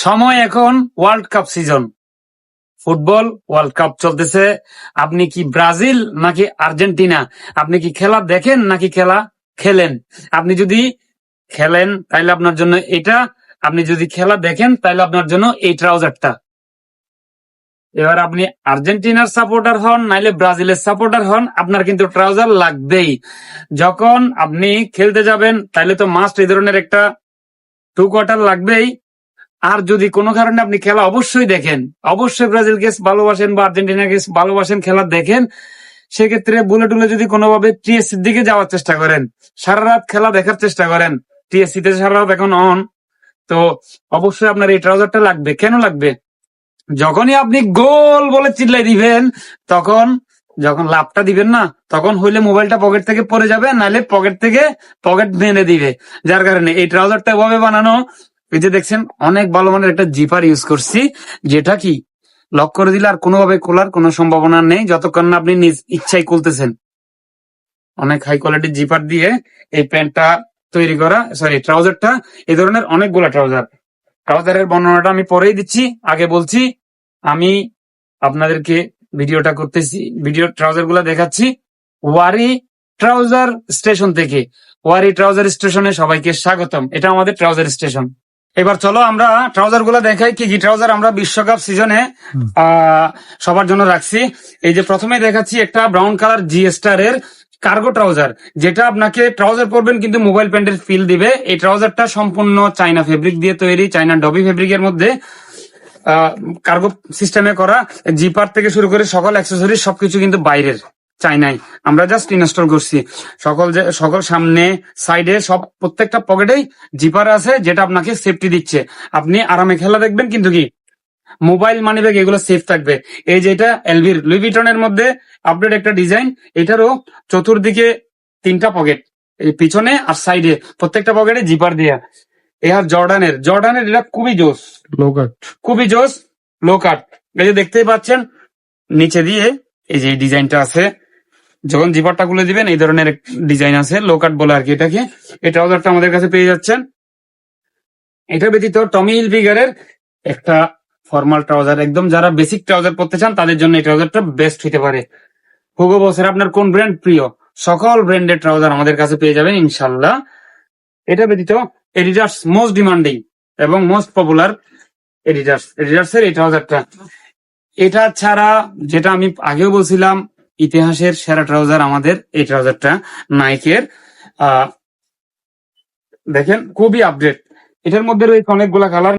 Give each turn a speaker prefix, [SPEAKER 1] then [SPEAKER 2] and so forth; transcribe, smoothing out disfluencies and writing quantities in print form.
[SPEAKER 1] সময় এখন world cup season, football world cup চলতেছে। আপনি কি ব্রাজিল নাকি আর্জেন্টিনা? আপনি কি খেলা দেখেন নাকি খেলা খেলেন? আপনি যদি খেলেন তাহলে আপনার জন্য এটা, আপনি যদি খেলা দেখেন তাহলে আপনার জন্য এই ট্রাউজারটা। এবার আপনি আর্জেন্টিনার সাপোর্টার হন নাইলে ব্রাজিলের সাপোর্টার হন, আপনার কিন্তু ট্রাউজার লাগবেই। যখন আপনি খেলতে যাবেন তাহলে তো মাস্ট এই ধরনের একটা 2 কোয়ার্টার লাগবেই। আর যদি কোনো কারণে আপনি খেলা অবশ্যই দেখেন, অবশ্যই ব্রাজিলকে ভালোবাসেন বা আর্জেন্টিনাকে ভালোবাসেন, খেলা দেখেন, সেক্ষেত্রে বুলে টুলে যদি কোনোভাবে টিএসসির দিকে যাওয়ার চেষ্টা করেন, সারা রাত খেলা দেখার চেষ্টা করেন, টিএসসি তে সারা রাত এখন অন, তো অবশ্যই আপনার এই ট্রাউজারটা লাগবে। কেন লাগবে? যখনই আপনি গোল বলে চিল্লাই দিবেন, তখন যখন লাভটা দিবেন না, তখন হইলে মোবাইলটা পকেট থেকে পড়ে যাবে, নাহলে পকেট ভেঙে দিবে। যার কারণে এই ট্রাউজারটা এভাবে বানানো। এই যে দেখছেন, অনেক ভালো মানের একটা জিপার ইউজ করছি, যেটা কি লক করে দিলে আর কোনোভাবে খোলার কোনো সম্ভাবনা নেই যতক্ষণ না আপনি নিজ ইচ্ছায় খুলতেছেন। অনেক হাই কোয়ালিটির জিপার দিয়ে এই প্যান্টটা তৈরি করা, সরি ট্রাউজারটা। এই ধরনের অনেকগুলা ট্রাউজারের বর্ণনাটা আমি পরেই দিচ্ছি। আগে বলছি, আমি আপনাদেরকে ভিডিওটা করতেছি, ভিডিও ট্রাউজার গুলা দেখাচ্ছি ওয়ারি ট্রাউজার স্টেশন থেকে। ওয়ারি ট্রাউজার স্টেশনে সবাইকে স্বাগতম। এটা আমাদের ট্রাউজার স্টেশন। এবার চলো আমরা ট্রাউজার গুলা দেখাই, কি কি ট্রাউজার আমরা বিশ্বকাপ সিজনে সবার জন্য রাখছি। এই যে প্রথমে দেখাচ্ছি একটা ব্রাউন কালার জি স্টার এর কার্গো ট্রাউজার, যেটা আপনাকে ট্রাউজার পরবেন কিন্তু মোবাইল প্যান্টের ফিল দিবে। এই ট্রাউজারটা সম্পূর্ণ চাইনা ফেব্রিক দিয়ে তৈরি, চাইনা ডবি ফেব্রিকের মধ্যে কার্গো সিস্টেমে করা। জিপার থেকে শুরু করে সকল অ্যাক্সেসরিজ সবকিছু কিন্তু বাইরের, চাইনাই। আমরা জাস্ট ইনস্টল করছি। সকল সামনে সাইডে সব প্রত্যেকটা পকেটেই জিপার আছে, যেটা আপনাকে সেফটি দিচ্ছে। আপনি আরামে খেলা দেখবেন, কিন্তু কি মোবাইল মানিব্যাগ এগুলো সেফ থাকবে। এই যে এটা এলভির লুই ভিটনের মধ্যে আপডেট একটা ডিজাইন, এটারও চতুর্দিকে 3টা পকেট, এই পিছনে আর সাইডে প্রত্যেকটা পকেটে জিপার দেয়া। আর জর্ডানের এটা খুবই জোস, খুবই জোস লো কাট। এই যে দেখতেই পাচ্ছেন নিচে দিয়ে এই যে ডিজাইনটা আছে, যখন জিপারটা খুলে দিবেন এই ধরনের ডিজাইন আছে, লো কাট বলে আর কি এটাকে। এই ট্রাউজারটা আমাদের কাছে পেয়ে যাচ্ছেন। এটা ব্যতীত টমি হিলফিগারের একটা ফর্মাল ট্রাউজার, একদম যারা বেসিক ট্রাউজার পরতে চান তাদের জন্য এই ট্রাউজারটা বেস্ট হতে পারে। হুগো বসের আপনার কোন ব্র্যান্ড প্রিয়? সকল ব্র্যান্ডের ট্রাউজার আমাদের কাছে পেয়ে যাবেন ইনশাল্লাহ। এটা ব্যতীত এডিডাস মোস্ট ডিমান্ডিং এবং মোস্ট পপুলার এডিডাসের এই ট্রাউজারটা। এটা ছাড়া যেটা আমি আগেও বলছিলাম, ইতিহাসের সেরা ট্রাউজার আমাদের এই ট্রাউজারটা, নাইকের। দেখেন খুবই আপডেট। এটার মধ্যে রয়েছে অনেকগুলা কালার।